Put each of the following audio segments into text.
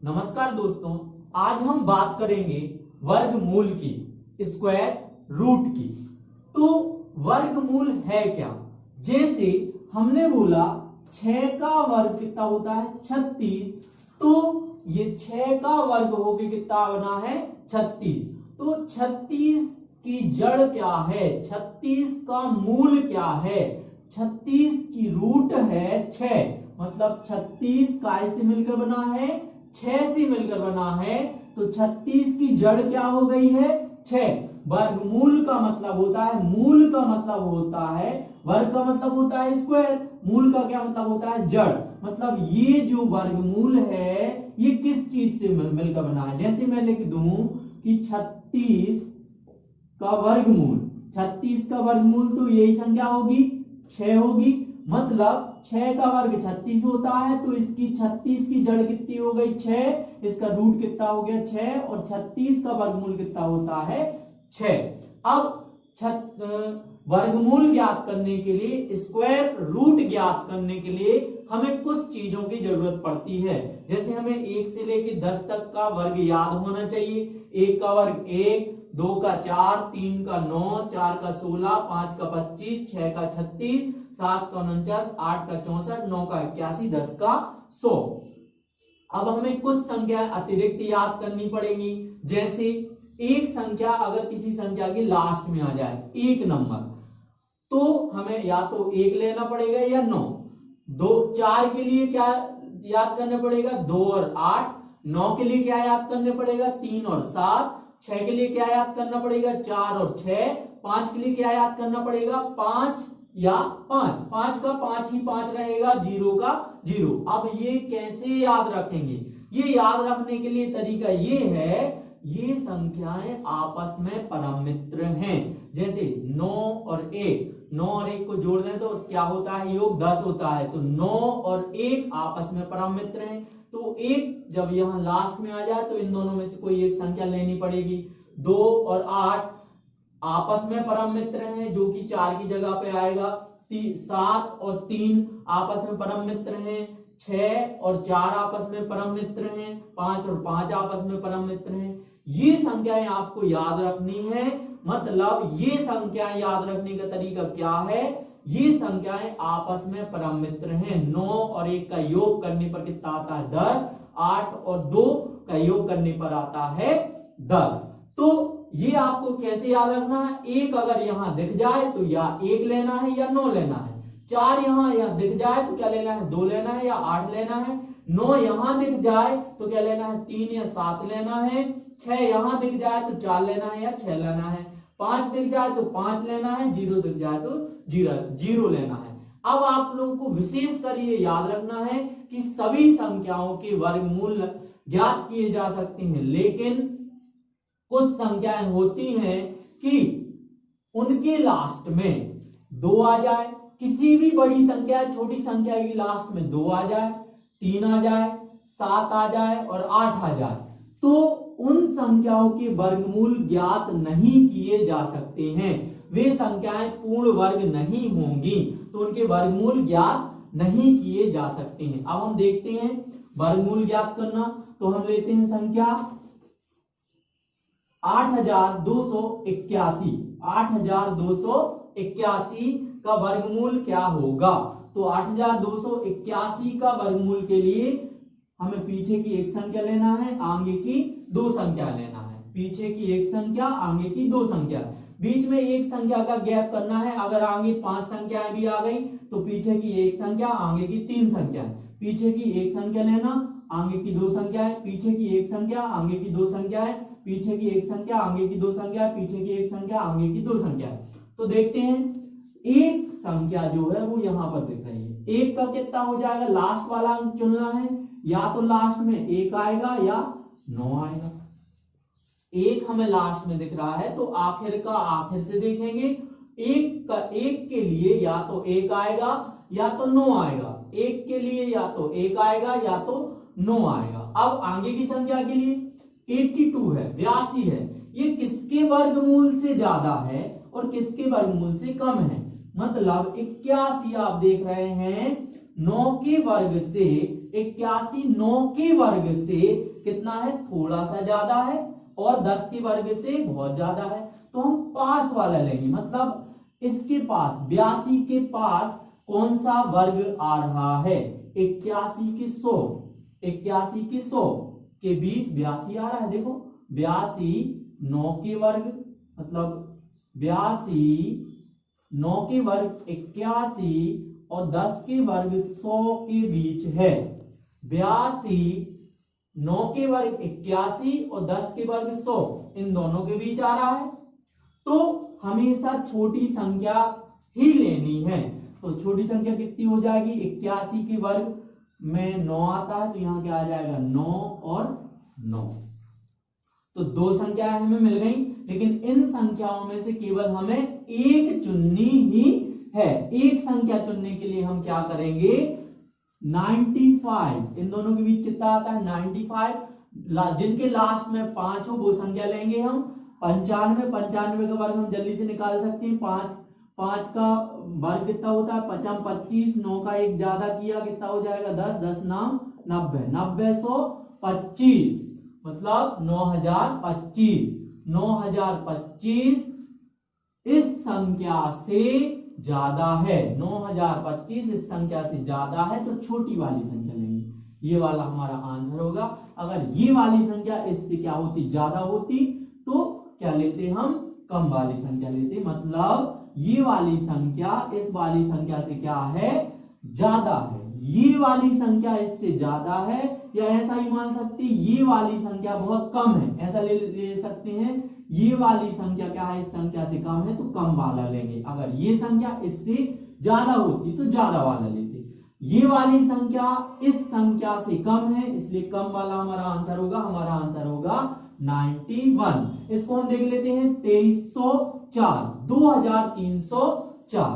नमस्कार दोस्तों, आज हम बात करेंगे वर्गमूल की, स्क्वायर रूट की। तो वर्गमूल है क्या? जैसे हमने बोला 6 का वर्ग कितना होता है 36, तो ये 6 का वर्ग होके कितना बना है 36। तो 36 की जड़ क्या है, 36 का मूल क्या है? 36 की रूट है 6, मतलब 36 काय से मिलकर बना है 6 से मिलकर बना है। तो 36 की जड़ क्या हो गई है 6। वर्गमूल का मतलब होता है, मूल का मतलब होता है, वर्ग का मतलब होता है स्क्वायर, मूल का क्या मतलब होता है जड़। मतलब ये जो वर्गमूल है ये किस चीज से मिलकर बना है? जैसे मैं लिख दूं कि 36 का वर्गमूल, 36 का वर्गमूल तो यही संख्या होगी 6 होगी। मतलब 6 का वर्ग 36 होता है, तो इसकी 36 की जड़ कितनी हो गई 6, इसका रूट कितना हो गया 6, और 36 का वर्गमूल कितना होता है 6। अब वर्गमूल ज्ञात करने के लिए, स्क्वायर रूट ज्ञात करने के लिए हमें कुछ चीजों की जरूरत पड़ती है। जैसे हमें 1 से लेकर 10 तक का वर्ग याद होना चाहिए। 1 का वर्ग 1, 2 का 4, 3 का 9, 4 का 16, 5 का 25, 6 का 36, 7 का 49, 8 का 64, 9 का 81, 10 का 100। अब हमें कुछ संख्या अतिरिक्त याद करनी पड़ेगी। जैसे एक संख्या अगर किसी संख्या की लास्ट में आ जाए, एक नंबर, तो हमें या तो 1 लेना पड़ेगा या 9। 2 4 के लिए क्या याद करना पड़ेगा 2 और 8। 9 के लिए क्या याद करने पड़ेगा 3 और 7। 6 के लिए क्या याद करना पड़ेगा 4 और 6। 5 के लिए क्या याद करना पड़ेगा 5 या 5। 5 का 5 ही 5 रहेगा, 0 का 0। अब ये कैसे याद रखेंगे? ये याद रखने के लिए तरीका ये है, ये संख्याएं आपस में परम मित्र हैं। जैसे 9 और 1, 9 और 1 को जोड़ दें तो क्या होता है योग 10 होता है। तो 9 और 1 आपस में परम मित्र हैं। तो एक जब यहां लास्ट में आ जाए तो इन दोनों में से कोई एक संख्या लेनी पड़ेगी। 2 और 8 आपस में परम मित्र हैं, जो कि 4 की जगह पे आएगा। 7 और 3 आपस में परम मित्र हैं। 6 और 4 आपस में परम मित्र हैं। 5 और 5 आपस में परम मित्र हैं। ये संख्याएं आपको याद रखनी है। मतलब ये संख्याएं याद रखने का तरीका क्या है? ये संख्याएं आपस में परम मित्र हैं। 9 और 1 का योग करने पर कितना आता है 10। 8 और 2 का योग करने पर आता है 10। तो ये आपको कैसे याद रखना है? एक अगर यहां दिख जाए तो या 1 लेना है या 9 लेना है। 4 यहां दिख जाए तो क्या लेना है 2 लेना है या 8 लेना है। 9 यहां दिख जाए तो क्या लेना है 3 या 7 लेना है। 6 यहां दिख जाए तो 4 लेना है या 6 लेना है। 5 दिख जाए तो 5 लेना है। 0 दिख जाए तो 0 लेना है। अब आप लोगों को विशेष कर ये याद रखना है कि सभी संख्याओं के वर्गमूल ज्ञात किए जा सकते हैं, लेकिन कुछ संख्याएं होती हैं कि उनके लास्ट में 2 आ जाए। किसी भी बड़ी संख्या छोटी संख्या की लास्ट में 2 आ जाए, 3 आ जाए, 7 आ जाए और 8 आ जाए, तो उन संख्याओं के वर्गमूल ज्ञात नहीं किए जा सकते हैं। वे संख्याएं पूर्ण वर्ग नहीं होंगी, तो उनके वर्गमूल ज्ञात नहीं किए जा सकते हैं। अब हम देखते हैं वर्गमूल ज्ञात करना। तो हम लेते हैं संख्या 8281। 8281 का वर्गमूल क्या होगा? तो 8281 का वर्गमूल के लिए हमें पीछे की एक संख्या लेना है, आगे की 2 संख्या लेना है। पीछे की एक संख्या, आगे की 2 संख्या, बीच में एक संख्या का गैप करना है। अगर आगे 5 संख्याएं भी आ गई तो पीछे की एक संख्या, आगे की 3 संख्याएं। पीछे की एक संख्या लेना, आगे की 2 संख्याएं, पीछे की एक संख्या, आगे की 2 संख्याएं, पीछे की एक संख्या, आगे की 2 संख्या, पीछे की एक संख्या, आगे की 2 संख्या। तो देखते हैं एक संख्या जो है वो यहां पर दिख रही है। एक का कितना हो जाएगा? लास्ट वाला अंक चुनना है, या तो लास्ट में 1 आएगा या 9 आएगा। एक हमें लास्ट में दिख रहा है तो आखिर का आखिर से देखेंगे। एक के लिए या तो 1 आएगा या तो 9 आएगा। एक के लिए या तो 1 आएगा या तो 9 आएगा। अब आगे की संख्या के लिए 82 है, 82 है। ये किसके वर्गमूल से ज्यादा है और किसके वर्गमूल से कम है? मतलब 81 आप देख रहे हैं 9 के वर्ग से 81 9 के वर्ग से कितना है, थोड़ा सा ज्यादा है, और 10 के वर्ग से बहुत ज्यादा है। तो हम पास वाला लेंगे, मतलब इसके पास 82 के पास कौन सा वर्ग आ रहा है, 81 के 100, 81 के 100 के बीच 82 आ रहा है। देखो 82 9 के वर्ग, मतलब 82 9 के वर्ग 81 और 10 के वर्ग 100 के बीच है। 82 9 के वर्ग 81 और 10 के वर्ग 100, इन दोनों के बीच आ रहा है। तो हमेशा छोटी संख्या ही लेनी है। तो छोटी संख्या कितनी हो जाएगी, 81 के वर्ग में 9 आता है, तो यहां क्या आ जाएगा, 9 और 9। तो दो संख्याएं हमें मिल गई, लेकिन इन संख्याओं में से केवल हमें एक चुननी ही है। एक संख्या चुनने के लिए हम क्या करेंगे, 95, इन दोनों के बीच कितना आता है, 95, जिनके लास्ट में 5 हो वो संख्या लेंगे हम। 95, 95 का वर्ग हम जल्दी से निकाल सकते हैं, 5 का वर्ग कितना होता है, 5 25, 9 का एक ज्यादा किया कितना हो जाएगा, 10, 10 नाम 90, 90 100 25, मतलब 9025, 9025 इस संख्या से ज्यादा है, 9025 इस संख्या से ज्यादा है, तो छोटी वाली संख्या लेंगे, ये वाला हमारा आंसर होगा। अगर ये वाली संख्या इससे क्या होती, ज्यादा होती, तो क्या लेते हम, कम वाली संख्या लेते, मतलब ये वाली संख्या इस वाली संख्या से क्या है, ज्यादा है। ये वाली संख्या इससे ज्यादा है, या ऐसा ही मान सकते हैं ये वाली संख्या बहुत कम है, ऐसा ले सकते हैं ये वाली संख्या क्या है, इस संख्या से कम है, तो कम वाला लेंगे। अगर ये संख्या इससे ज्यादा होती तो ज्यादा वाला लेते। ये वाली संख्या इस संख्या से कम है, इसलिए कम वाला हमारा आंसर होगा। हमारा आंसर होगा 91। इसको हम देख लेते हैं, 2304, 2304।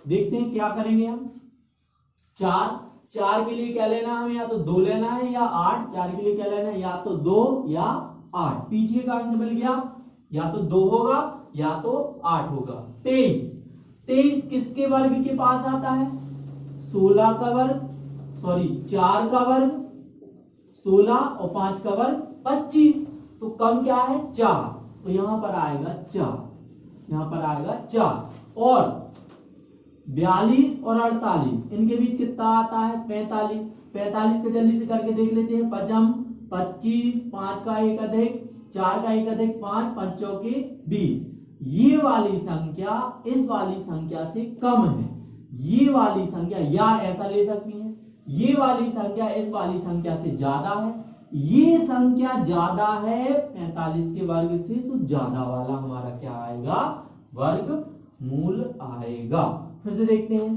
देखते हैं क्या करेंगे हम। 4 के लिए क्या लेना है हमें, या तो 2 लेना है या 8। 4 के लिए क्या लेना है, या तो 2 या 8। पीछे का अंक मिल गया, या तो 2 होगा या तो 8 होगा। 23 किसके वर्ग के पास आता है, 16 का वर्ग, सॉरी 4 का वर्ग 16 और 5 का वर्ग 25, तो कम क्या है, 4, तो यहां पर आएगा 4, यहां पर आएगा 4। और 42 और 48 इनके बीच कितना आता है, 45। 45 को जल्दी से करके देख लेते हैं, 5 25, 5 का 1 अधिक 4 का 1 अधिक 5, 5 चौके 20। ये वाली संख्या इस वाली संख्या से कम है, ये वाली संख्या, या ऐसा ले सकती है, ये वाली संख्या इस वाली संख्या से ज्यादा है, ये संख्या ज्यादा है 45 के वर्ग से, तो ज्यादा वाला हमारा क्या आएगा, वर्ग मूल आएगा। फिर से देखते हैं,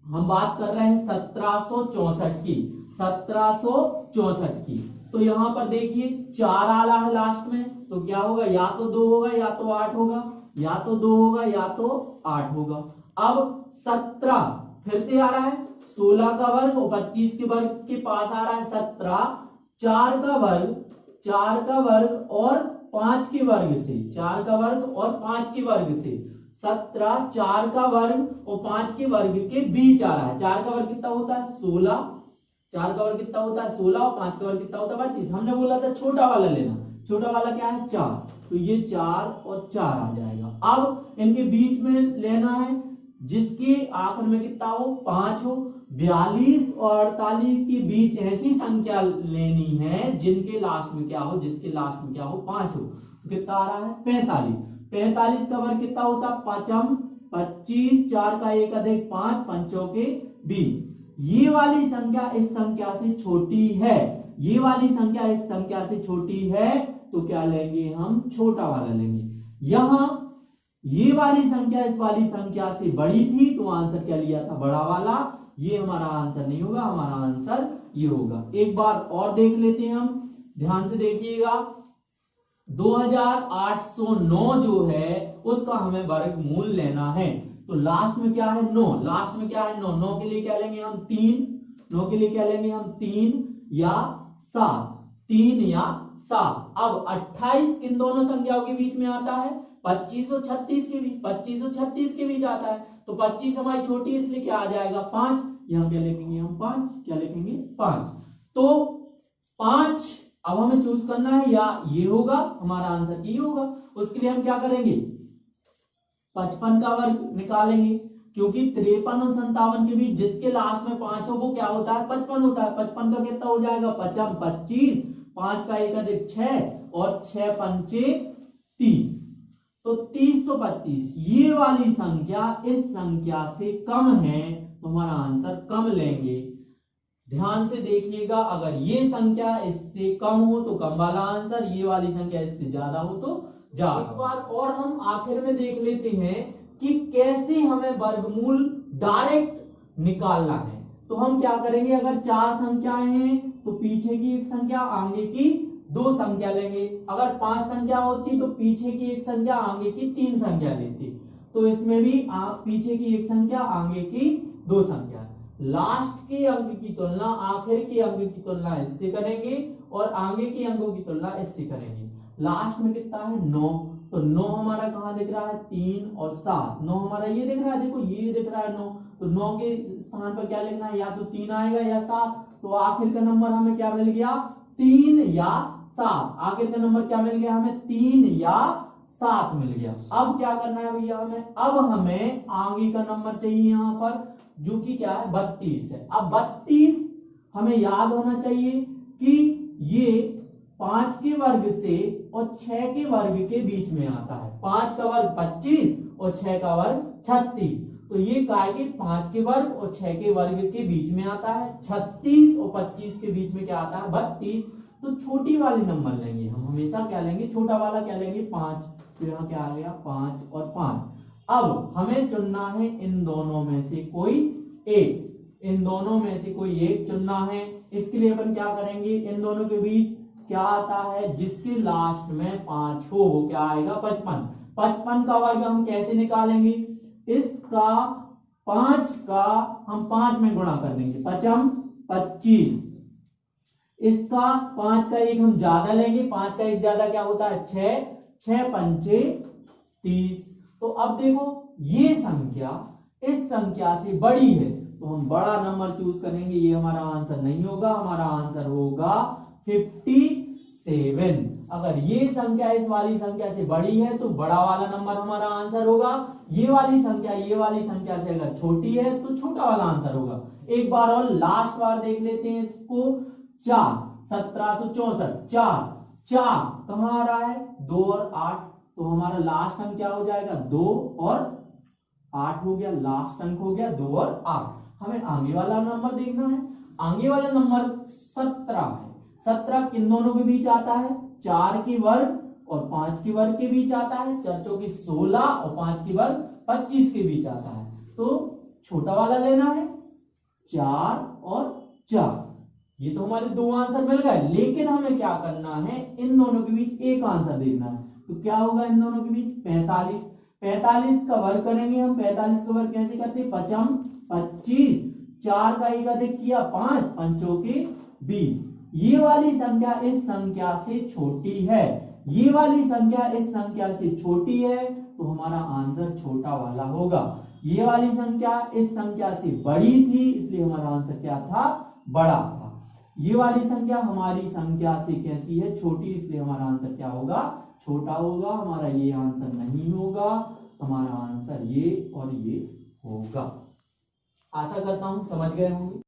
हम बात कर रहे हैं 1764 की, 1764 की। तो यहां पर देखिए 4 आला है लास्ट में, तो क्या होगा, या तो 2 होगा या तो 8 होगा, या तो 2 होगा या तो 8 होगा। अब 17 फिर से आ रहा है, 16 का वर्ग और 25 के वर्ग के पास आ रहा है 17, 4 का वर्ग और 5 के वर्ग से, 4 का वर्ग और 5 के वर्ग से, 17 4 का वर्ग और 5 के वर्ग के बीच आ रहा है। 4 का वर्ग कितना होता है, 16, 4 का वर्ग कितना होता है 16 और 5 का वर्ग कितना होता है 25। हमने बोला था छोटा वाला लेना, छोटा वाला क्या है 4, तो ये 4 और 4 आ जाएगा। अब इनके बीच में लेना है जिसके आखिर में कितना हो, 5 हो। 42 और 48 के बीच ऐसी संख्या लेनी है जिनके लास्ट में क्या हो, जिसके लास्ट में क्या हो, 5 हो। तो कितना आ रहा है 45। 45 का वर्ग कितना होता है, 5 25, 4 का 1 अधिक 5, 5 चौके 20। ये वाली संख्या इस संख्या से छोटी है, ये वाली संख्या इस संख्या से छोटी है, तो क्या लेंगे हम, छोटा वाला लेंगे। यहां ये वाली संख्या इस वाली संख्या से बड़ी थी, तो आंसर क्या लिया था, बड़ा वाला। ये हमारा आंसर नहीं होगा, हमारा आंसर ये होगा। एक बार और देख लेते हैं हम, ध्यान से देखिएगा। 2809 जो है उसका हमें वर्गमूल लेना है, तो लास्ट में क्या है 9, लास्ट में क्या है 9, 9 के लिए क्या लेंगे हम 3, 9 के लिए क्या लेंगे हम 3 या 7, 3 या 7। अब 28 किन दोनों संख्याओं के बीच में आता है, 25 और 36 के बीच, 25 और 36 के बीच आता है, तो 25 हमारी छोटी है, इसलिए क्या आ जाएगा 5। यहाँ क्या लिखेंगे हम 5, क्या लिखेंगे 5। तो 5 अब हमें चूज करना है, या ये होगा हमारा आंसर ये होगा। उसके लिए हम क्या करेंगे 55 का वर्ग निकालेंगे, क्योंकि 53 और 57 के बीच जिसके लास्ट में 5 हो वो क्या होता है 55 होता है। 55 का कितना हो जाएगा 55 25, 5 का 1 अधिक 6 और 6 पंचे 30, तो 3025। ये वाली संख्या इस संख्या से कम है, तो हमारा आंसर कम लेंगे। ध्यान से देखिएगा, अगर ये संख्या इससे कम हो तो कम वाला आंसर, ये वाली संख्या इससे ज्यादा हो तो ज्यादा। एक बार और हम आखिर में देख लेते हैं कि कैसे हमें वर्गमूल डायरेक्ट निकालना है। तो हम क्या करेंगे, अगर 4 संख्याएं हैं तो पीछे की एक संख्या आगे की 2 संख्या लेंगे। अगर 5 संख्या होती तो पीछे की एक संख्या आगे की 3 संख्या लेती। तो इसमें भी पीछे की एक संख्या आगे की 2 संख्या। लास्ट के अंक की तुलना आखिर के अंक की तुलना इससे करेंगे और आगे के अंकों की तुलना इससे करेंगे। लास्ट में कितना है 9, तो 9 हमारा कहां दिख रहा है 3 और 7। 9 हमारा ये दिख रहा है, देखो ये दिख रहा है 9, तो 9 के स्थान पर क्या लिखना है, या तो 3 आएगा या 7। तो आखिर का नंबर हमें क्या मिल गया 3 या 7। आखिर का नंबर क्या मिल गया हमें 3 या 7 मिल गया। अब क्या करना है भैया हमें, अब हमें आगे का नंबर चाहिए यहाँ पर, जो कि क्या है 32 है। अब 32 हमें याद होना चाहिए कि ये 5 के वर्ग से और 6 के वर्ग के बीच में आता है। 5 का वर्ग 25 और 6 का वर्ग 36, तो ये काय के 5 के वर्ग और 6 के वर्ग के बीच में आता है। 36 और 25 के बीच में क्या आता है 32। तो छोटी वाली नंबर लेंगे हम, हमेशा क्या लेंगे छोटा वाला, क्या लेंगे 5। तो यहाँ क्या आ गया 5 और 5। अब हमें चुनना है इन दोनों में से कोई एक, इन दोनों में से कोई एक चुनना है। इसके लिए अपन क्या करेंगे, इन दोनों के बीच क्या आता है, जिसके लास्ट में 5 हो वो क्या आएगा 55। 55 का वर्ग हम कैसे निकालेंगे, इसका 5 का हम 5 में गुणा कर देंगे, 55 25। इसका 5 का 1 हम ज्यादा लेंगे, 5 का 1 ज्यादा क्या होता है 6, 6 पंचे 30। तो अब देखो ये संख्या इस संख्या से बड़ी है, तो हम बड़ा नंबर चूज करेंगे। ये हमारा आंसर नहीं होगा, हमारा आंसर होगा 57। अगर ये संख्या इस वाली संख्या से बड़ी है तो बड़ा वाला नंबर हमारा आंसर होगा। ये वाली संख्या से अगर छोटी है तो छोटा वाला आंसर होगा। एक बार और लास्ट बार देख लेते हैं इसको। 4 1764, 4 कहां आ रहा है 2 और 8, तो हमारा लास्ट अंक क्या हो जाएगा 2 और 8 हो गया। लास्ट अंक हो गया 2 और 8। हमें आगे वाला नंबर देखना है। आगे वाला नंबर 17 है। 17 किन दोनों के बीच आता है, 4 के वर्ग और 5 के वर्ग के बीच आता है। 4 चौके 16 और 5 के वर्ग 25 के बीच आता है। तो छोटा वाला लेना है 4 और 4। ये तो हमारे 2 आंसर मिल गए, लेकिन हमें क्या करना है, इन दोनों के बीच एक आंसर देखना है। तो क्या होगा इन दोनों के बीच 45। 45 का वर्ग करेंगे हम। 45 का वर्ग कैसे करते हैं, 25 4 का 1 अधिक किया 5, 5 के 20। ये वाली संख्या इस संख्या से छोटी है, ये वाली संख्या इस संख्या से छोटी है, तो हमारा आंसर छोटा वाला होगा। ये वाली संख्या इस संख्या से बड़ी थी, इसलिए हमारा आंसर क्या था, बड़ा था। ये वाली संख्या हमारी संख्या से कैसी है, छोटी, इसलिए हमारा आंसर क्या होगा, छोटा होगा। हमारा ये आंसर नहीं होगा, हमारा आंसर ये और ये होगा। आशा करता हूं समझ गए होंगे।